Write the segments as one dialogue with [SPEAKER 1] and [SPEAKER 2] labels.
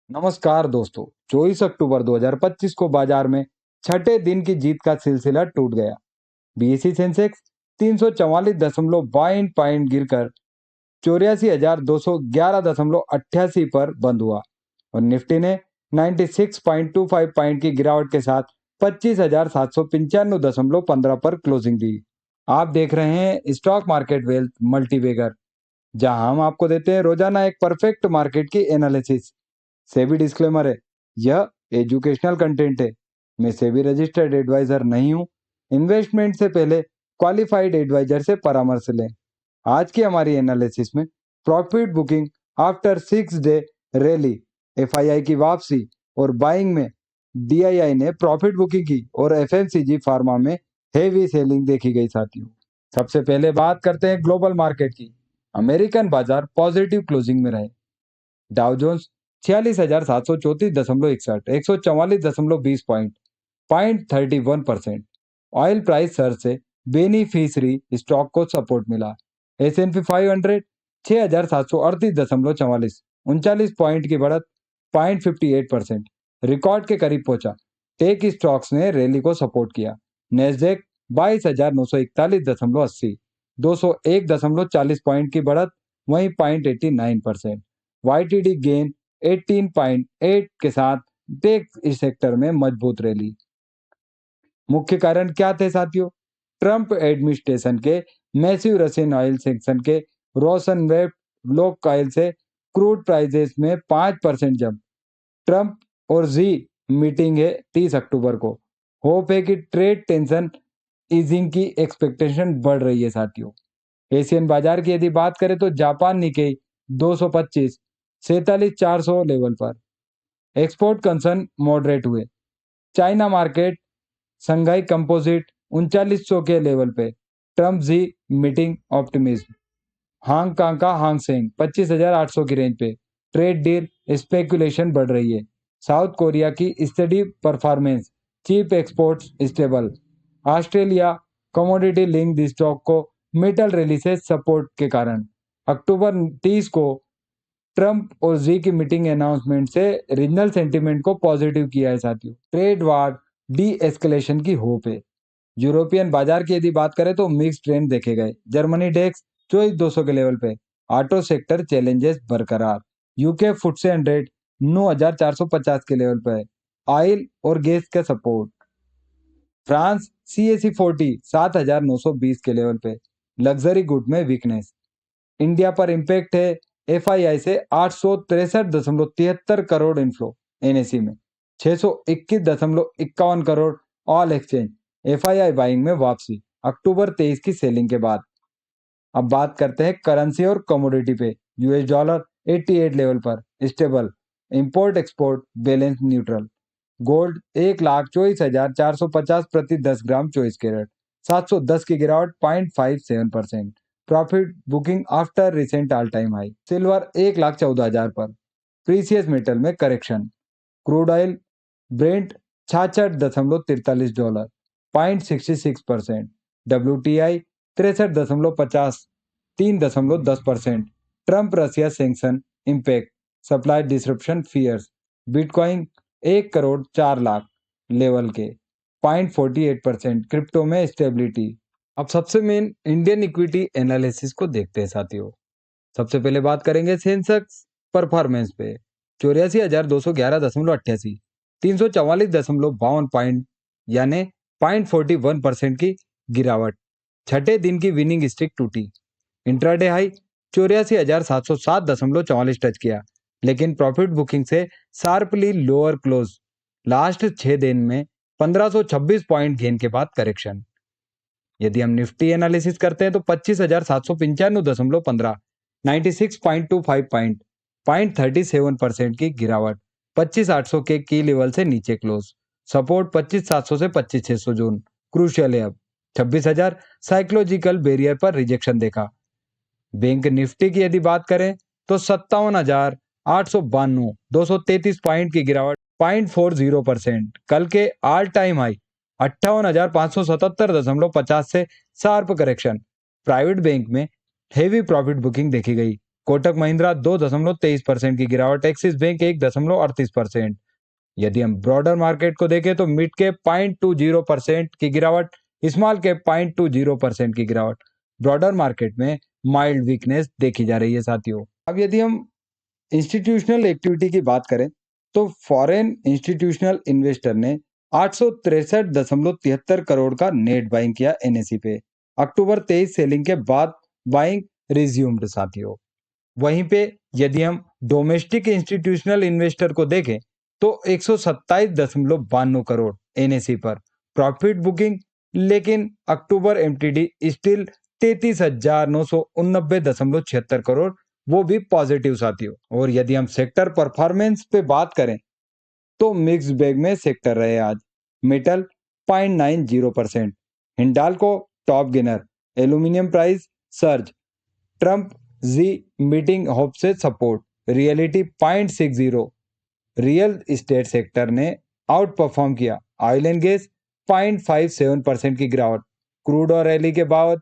[SPEAKER 1] नमस्कार दोस्तों। 24 अक्टूबर 2025 को बाजार में छठे दिन की जीत का सिलसिला टूट गया। बीएसई सेंसेक्स 344.52 पॉइंट गिरकर 84,211.88 पर बंद हुआ और निफ्टी ने 96.25 पॉइंट की गिरावट के साथ 25,795.15 पर क्लोजिंग दी। आप देख रहे हैं स्टॉक मार्केट वेल्थ मल्टीबैगर, जहां हम आपको देते हैं रोजाना एक परफेक्ट मार्केट की एनालिसिस। सेबी डिस्क्लेमर है, यह एजुकेशनल कंटेंट है। मैं सेबी रजिस्टर्ड एडवाइजर नहीं हूं। इन्वेस्टमेंट से पहले क्वालिफाइड एडवाइजर से परामर्श लें। आज की हमारी एनालिसिस में profit booking after 6 day rally, FII की वापसी और बाइंग में डीआईआई ने प्रॉफिट बुकिंग की और एफएमसीजी फार्मा में हेवी सेलिंग देखी गई साथियों। सबसे पहले बात करते हैं ग्लोबल मार्केट की। अमेरिकन बाजार पॉजिटिव क्लोजिंग में रहे। Dow Jones 46,734.61, 144.20 point, 0.31%। Oil price surge से बेनिफिशरी स्टॉक को सपोर्ट मिला। S&P 500 6,738.44, 39 पॉइंट की बढ़त, 0.58%, रिकॉर्ड के करीब पहुंचा। टेक स्टॉक्स ने रैली को सपोर्ट किया। नेस्डेक 22,941.80, 201.40 पॉइंट की बढ़त, वहीं 0.89%। YTD गेन 18.8 के साथ टेक सेक्टर में मजबूत रैली। मुख्य कारण क्या थे साथियों? ट्रंप एडमिनिस्ट्रेशन के मैसिव रशियन ऑयल सैंक्शन के रोशनवेफ्ट ब्लॉक ऑयल से क्रूड प्राइसेस में 5% जंप। ट्रंप और जी मीटिंग है 30 अक्टूबर को। होप है कि ट्रेड टेंशन ईजिंग की एक्सपेक्टेशन बढ़ रही है साथियों। एशियन बाजार की यदि बात करें तो जापान निकेई 225 47,400 लेवल पर। एक्सपोर्ट कंसर्न मॉडरेट हुए। चाइना मार्केट संघाई कंपोजिट 3900 के लेवल पे। ट्रम्प जी मीटिंग ऑप्टिमिज्म। हांगकांग का हांगसेंग 25,800 की रेंज पे। ट्रेड डील स्पेकुलेशन बढ़ रही है। साउथ कोरिया की study performance, cheap exports stable. Australia commodity link stock को मेटल रैली से सपोर्ट के कारण। अक्टूबर 30 को ट्रंप और जी की मीटिंग अनाउंसमेंट से रीजनल सेंटीमेंट को पॉजिटिव किया है साथियों। ट्रेड वार डी एस्केलेशन की होप है। यूरोपियन बाजार की यदि बात करें तो मिक्स ट्रेंड देखे गए। जर्मनी डेक्स 24,200 के लेवल पे। ऑटो सेक्टर चैलेंजेस बरकरार। यूके फुटसे 100 9,450 के लेवल पे है। ऑयल और गैस का सपोर्ट। फ्रांस CAC 40 7,920 के लेवल पे। लग्जरी गुड में वीकनेस। इंडिया पर इंपैक्ट है एफआईआई से 863.73 करोड़ इनफ्लो एनएसई में, 621.51 crore all exchange. FII buying में वापसी अक्टूबर 23 की सेलिंग के बाद। अब बात करते हैं करेंसी और कमोडिटी पे। यूएस डॉलर 88 लेवल पर stable. Import export balance neutral. Gold 1,24,450 प्रति 10 ग्राम 24 कैरेट, 710 की गिरावट, 0.57%। Profit booking after recent all time high. Silver 1,14,000 पर। प्रीसियस मेटल में correction. Crude oil Brent 66.43 dollar, 0.66%। WTI 63.50, 3.10%। Trump Russia sanction impact, supply disruption fears. Bitcoin 1,04,00,000 level के, 0.48%। Crypto में stability. अब सबसे main Indian equity analysis को देखते हैं साथियों। सबसे पहले बात करेंगे सेंसेक्स परफॉर्मेंस पे। 84,211.88, 344.52 पॉइंट यानी 0.41% की गिरावट। छठे दिन की विनिंग स्ट्रिक टूटी। इंट्राडे हाई 84,707.44 टच किया, लेकिन प्रॉफिट बुकिंग से शार्पली लोअर क्लोज। लास्ट 6 दिन में 1526 पॉइंट गेन के बाद करेक्शन। यदि हम निफ्टी एनालिसिस करते हैं तो 25,795.15, 96.25 पॉइंट, 0.37% की गिरावट। 25,800 के की लेवल से नीचे क्लोज। सपोर्ट 25,700 से 25,600 जोन क्रूशियल है। अब 26,000 साइकोलॉजिकल बैरियर पर रिजेक्शन देखा। बैंक निफ्टी की यदि बात करें तो 57,892, 233 पॉइंट की गिरावट, 0.40%। कल के ऑल टाइम हाई 58,577.50 से शार्प करेक्शन। प्राइवेट बैंक में हेवी प्रॉफिट बुकिंग देखी गई। कोटक महिंद्रा 2.23% की गिरावट, एक्सिस बैंक 1.38%। यदि हम ब्रॉडर मार्केट को देखें तो मिड कैप 0.20% की गिरावट, स्मॉल कैप 0.20% की गिरावट। ब्रॉडर मार्केट में माइल्ड वीकनेस देखी जा रही है साथियों। अब यदि हम इंस्टीट्यूशनल एक्टिविटी की बात करें तो फॉरेन इंस्टीट्यूशनल इन्वेस्टर ने 863.73 करोड़ का नेट बाइंग किया एनएसई पे। अक्टूबर 23 सेलिंग के बाद बाइंग रिज्यूम्ड साथियों। वहीं पे यदि हम डोमेस्टिक इंस्टीट्यूशनल इन्वेस्टर को देखें तो 127.92 करोड़ एनएसई पर प्रॉफिट बुकिंग, लेकिन अक्टूबर एमटीडी स्टिल 33,989.76 करोड़, वो भी पॉजिटिव साथियों। और यदि हम सेक्टर परफॉर्मेंस पे बात करें तो मिक्स बैग में सेक्टर रहे आज। Metal 0.90%, Hindalco top gainer, aluminium price surge, Trump Xi meeting hope से support, realty 0.60। Real estate sector ने आउट परफॉर्म किया, ऑयल एंड गैस 0.57% की गिरावट, क्रूड और रैली के बाद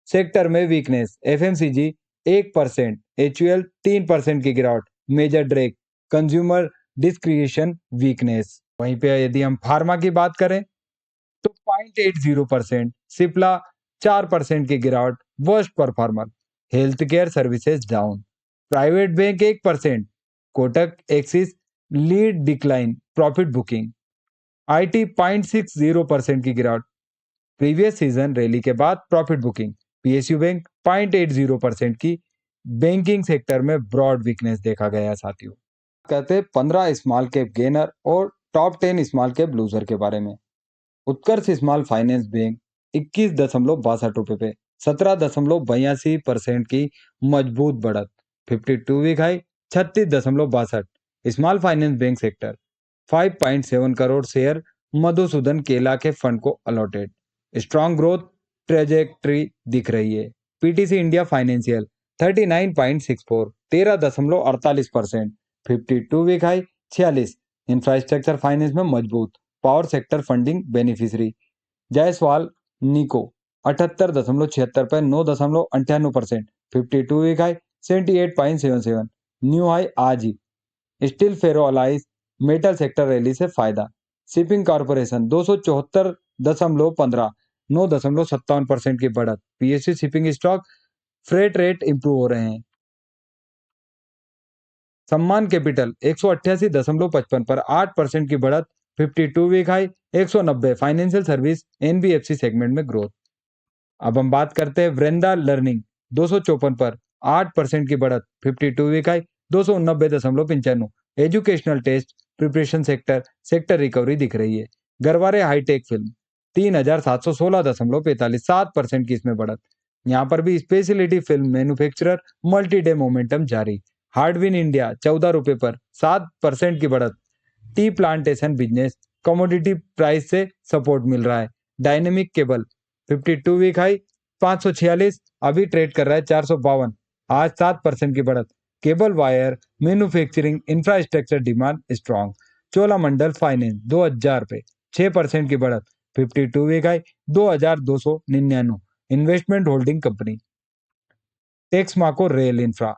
[SPEAKER 1] सेक्टर में वीकनेस, एफएमसीजी 1%, एचयूएल 3% की गिरावट, major drag consumer discretion weakness. वहीं पे यदि हम फार्मा की बात करें तो 0.80%, सिप्ला 4% की गिरावट, worst performer. Health care services down, private bank 1%, Kotak axis lead decline, profit booking. IT 0.60% की गिरावट, प्रीवियस सीजन रैली के बाद प्रॉफिट बुकिंग। पीएसयू बैंक 0.80% की। बैंकिंग सेक्टर में ब्रॉड वीकनेस देखा गया साथियों। कहते हैं 15 स्मॉल कैप गेनर और टॉप 10 स्मॉल कैप लूजर के बारे में। उत्कर्ष स्मॉल फाइनेंस बैंक 21.62 पे 17.82% की मजबूत बढ़त, 52 week high 36.62। Small finance bank sector 5.7 crore share Madhusudan Kela के फंड को अलॉटेड, स्ट्रॉन्ग ग्रोथ ट्रेजेक्ट्री दिख रही है। PTC India financial 39.64, 13.48%, 52 week high 46। Infrastructure finance में मजबूत, power sector funding beneficiary. Jaiswal Neco 78.76 पे 9.98%, 52 वीक हाई 78.77। न्यू हाई आज ही। स्टील फेरो अलाइज मेटल सेक्टर रैली से फायदा। शिपिंग कॉर्पोरेशन 274.15, 9.57% की बढ़त। PSU shipping stock freight rate improve हो रहे हैं। सम्मान कैपिटल 188.55 पर 8% की बढ़त, 52 week high 190। Financial service NBFC segment में ग्रोथ। अब हम बात करते हैं वृंदा लर्निंग 254 पर 8% की बढ़त, 52 week high 289.95। Educational test preparation sector recovery दिख रही है। गरवारे हाईटेक फिल्म 3,716.45, 7% की इसमें बढ़त। यहाँ पर भी speciality film manufacturer multi day momentum जारी। हार्डविन इंडिया 14 रुपए पर 7% की बढ़त। Tea plantation business commodity price से सपोर्ट मिल रहा है। डायनेमिक केबल 52 वीक हाई 546, अभी ट्रेड कर रहा है 452, आज 7% की बढ़त। Cable wire manufacturing infrastructure demand strong. Cholamandalam finance 2000 पे 6% की बढ़त, 52 week high 2299। Investment holding company. Texmaco rail infra,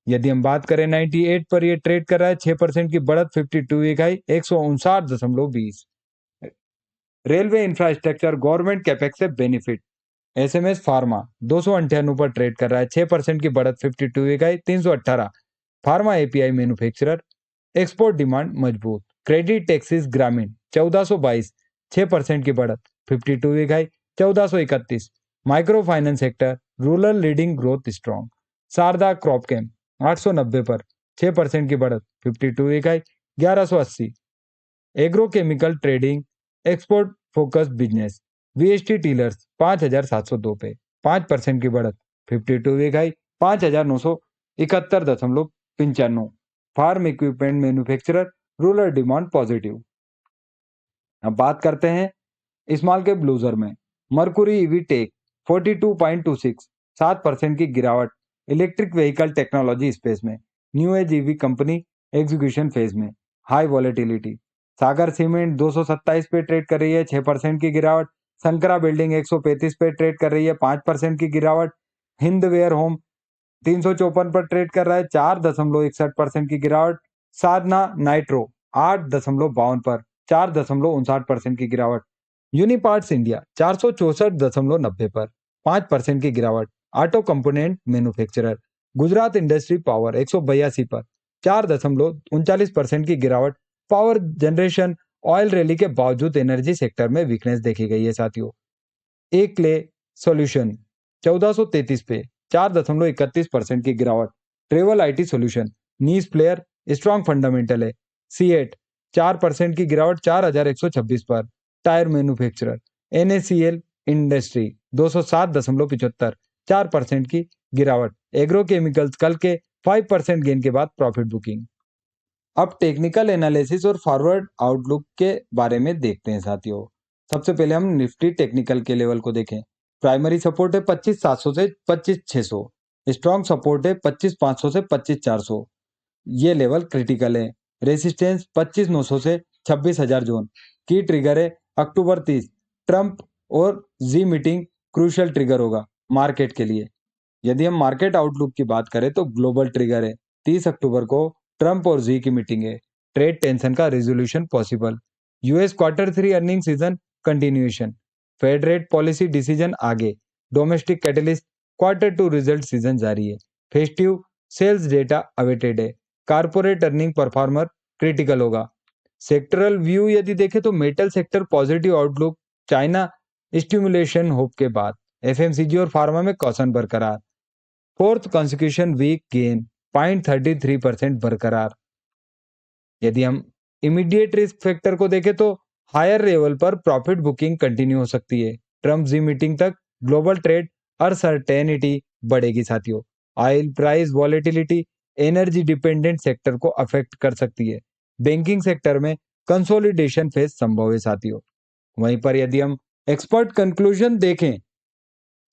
[SPEAKER 1] यदि हम बात करें 98 पर ये ट्रेड कर रहा है 6% की बढ़त, 52 week high 159.20। Railway infrastructure government capex से बेनिफिट। एसएमएस फार्मा 298 पर ट्रेड कर रहा है 6% की बढ़त, 52 week high 318। Pharma API manufacturer export demand मजबूत। क्रेडिट टैक्सेस ग्रामीण 1422, 6% की बढ़त, 52 week high 1431। Micro finance sector rural leading growth strong. Sharda Cropchem 890 पर 6% की बढ़त, 52 week high 1180। Agrochemical trading export focus business. VST tillers 5,702 पे 5% की बढ़त, 52 week high 5,971.95। Farm equipment manufacturer rural demand positive. अब बात करते हैं स्मॉल कैप लूजर में। मर्कुरी ईवी टेक 42.26, 7% की गिरावट। इलेक्ट्रिक व्हीकल टेक्नोलॉजी स्पेस में new age EV company execution phase में, हाई वॉलेटिलिटी। सागर सीमेंट 227 पे ट्रेड कर रही है 6% की गिरावट। शंकरा बिल्डिंग 135 पे ट्रेड कर रही है 5% की गिरावट। हिंदवेयर होम 354 पर ट्रेड कर रहा है, 4.61% की गिरावट। साधना नाइट्रो 8.52 पर 4.59% की गिरावट। यूनिपार्ट्स इंडिया 464.90 पर 5% की गिरावट। Auto component manufacturer Gujarat industry power 182 पर 4.39% की गिरावट। पावर जनरेशन ऑयल रैली के बावजूद एनर्जी सेक्टर में वीकनेस देखी गई है साथियों। एक क्ले सॉल्यूशन 1433 पे 4.31% की गिरावट। Travel IT solution niche player strong fundamental है। C8 4% की गिरावट 4126 पर। टायर मैन्युफैक्चरर NaCl इंडस्ट्री 207.75 4% की गिरावट। एग्रो केमिकल्स कल के 5% गेन के बाद प्रॉफिट बुकिंग। अब टेक्निकल एनालिसिस और फॉरवर्ड आउटलुक के बारे में देखते हैं साथियों। सबसे पहले हम निफ्टी टेक्निकल के लेवल को देखें। प्राइमरी सपोर्ट है 25,700 से 25,600। स्ट्रॉन्ग सपोर्ट है 25,500 से 25,400। ये लेवल क्रिटिकल है। रेसिस्टेंस 25,900 से 26,000 जोन। की ट्रिगर है अक्टूबर 30 ट्रंप और जी मीटिंग क्रूशियल ट्रिगर होगा मार्केट के लिए। यदि हम मार्केट आउटलुक की बात करें तो ग्लोबल ट्रिगर है 30 अक्टूबर को ट्रंप और जी की मीटिंग है। ट्रेड टेंशन का resolution possible. US quarter 3 earning season continuation. Fed rate policy decision आगे। Domestic catalyst Q2 result season जारी है। फेस्टिव सेल्स डेटा अवेटेड है। कारपोरेट अर्निंग परफॉर्मर क्रिटिकल होगा। सेक्टरल व्यू यदि देखें तो metal sector positive outlook. China stimulation hope के बाद। एफएमसीजी और फार्मा में कॉशन बरकरार। फोर्थ कॉन्सिक्यूशन वीक गेन 0.33% बरकरार। यदि हम इमीडिएट रिस्क फैक्टर को देखें तो हायर लेवल पर प्रॉफिट बुकिंग कंटिन्यू हो सकती है। ट्रंप जी मीटिंग तक ग्लोबल ट्रेड अनसर्टेनिटी बढ़ेगी साथियों। Oil price volatility energy dependent sector को अफेक्ट कर सकती है। बैंकिंग सेक्टर में कंसोलिडेशन फेज संभव है साथियों। वहीं पर यदि हम एक्सपर्ट कंक्लूजन देखें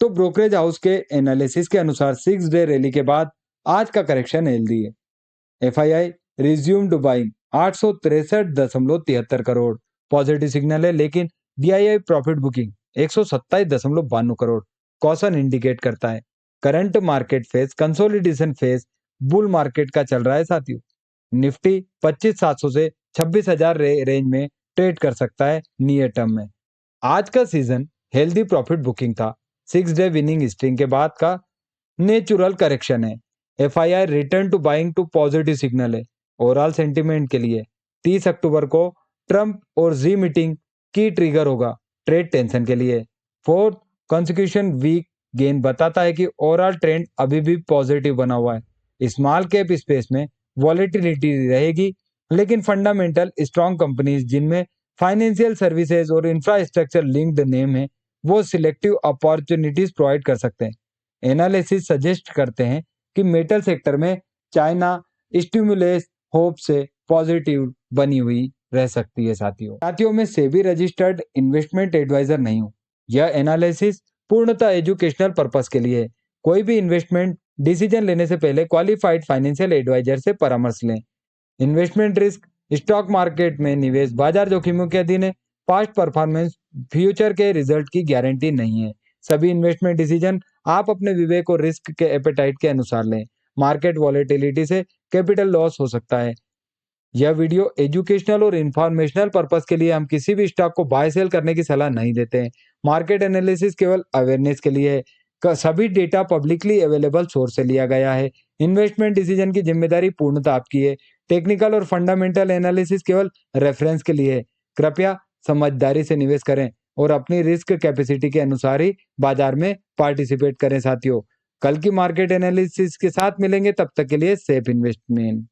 [SPEAKER 1] तो ब्रोकरेज हाउस के एनालिसिस के अनुसार 6 डे रैली के बाद आज का करेक्शन हेल्दी है। FII resumed buying 863.73 crore positive signal है, लेकिन DII profit booking 127.92 crore caution indicate करता है। Current market phase consolidation phase bull market का चल रहा है साथियों। निफ्टी 25,700 से 26,000 रेंज में ट्रेड कर सकता है नियर टर्म में। आज का सीजन हेल्दी प्रॉफिट बुकिंग था। 6 डे विनिंग स्ट्रिंग के बाद का नेचुरल करेक्शन है। FII return to buying to positive signal है ओवरऑल सेंटीमेंट के लिए। 30 अक्टूबर को ट्रंप और जी मीटिंग की ट्रिगर होगा ट्रेड टेंशन के लिए। फोर्थ कॉन्सिक्यूशन वीक गेन बताता है कि ओवरऑल ट्रेंड अभी भी पॉजिटिव बना हुआ है। स्मॉल कैप स्पेस में वॉलेटिलिटी रहेगी, लेकिन फंडामेंटल स्ट्रॉन्ग कंपनीज जिनमें फाइनेंशियल सर्विसेज और इंफ्रास्ट्रक्चर लिंक्ड नेम है वो सिलेक्टिव अपॉर्चुनिटीज प्रोवाइड कर सकते हैं। एनालिसिस सजेस्ट करते हैं कि मेटल सेक्टर में चाइना स्टिमुलेस होप से पॉजिटिव बनी हुई रह सकती है साथियों मैं सेबी रजिस्टर्ड इन्वेस्टमेंट एडवाइजर नहीं हूं। यह एनालिसिस पूर्णतः एजुकेशनल पर्पस के लिए है। कोई भी इन्वेस्टमेंट डिसीजन लेने से पहले क्वालिफाइड फाइनेंशियल एडवाइजर से परामर्श लें। इन्वेस्टमेंट रिस्क स्टॉक मार्केट में निवेश बाजार जोखिमों के अधीन है। पास्ट परफॉर्मेंस फ्यूचर के रिजल्ट की गारंटी नहीं है। सभी इन्वेस्टमेंट डिसीजन आप अपने विवेक और रिस्क के एपेटाइट के अनुसार लें। मार्केट वॉलेटिलिटी से कैपिटल लॉस हो सकता है। यह वीडियो एजुकेशनल और इंफॉर्मेशनल पर्पस के लिए हम किसी भी स्टॉक को बाय सेल करने की सलाह नहीं देते हैं। मार्केट एनालिसिस केवल अवेयरनेस के लिए है। सभी डेटा पब्लिकली अवेलेबल सोर्स से लिया गया है। इन्वेस्टमेंट डिसीजन की जिम्मेदारी पूर्णतः आपकी है। टेक्निकल और फंडामेंटल एनालिसिस केवल रेफरेंस के लिए है। कृपया समझदारी से निवेश करें और अपनी रिस्क कैपेसिटी के अनुसार ही बाजार में पार्टिसिपेट करें साथियों। कल की मार्केट एनालिसिस के साथ मिलेंगे, तब तक के लिए सेफ इन्वेस्टमेंट।